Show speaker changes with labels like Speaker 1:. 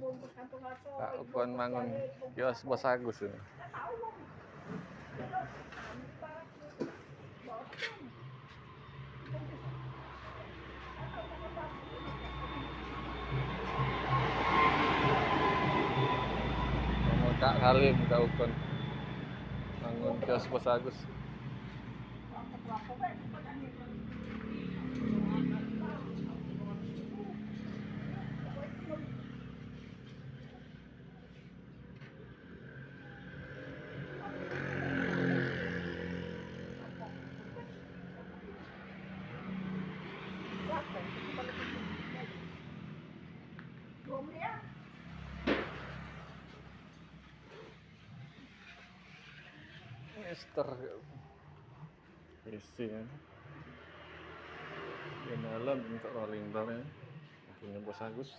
Speaker 1: Kak Ukon mangun kios Bos Agus ini. Kak Halim, Kak Ukon mangun kios Bos Agus. Mister isi ya. Di dalam untuk rolling bar ya. Punya Bos Agus.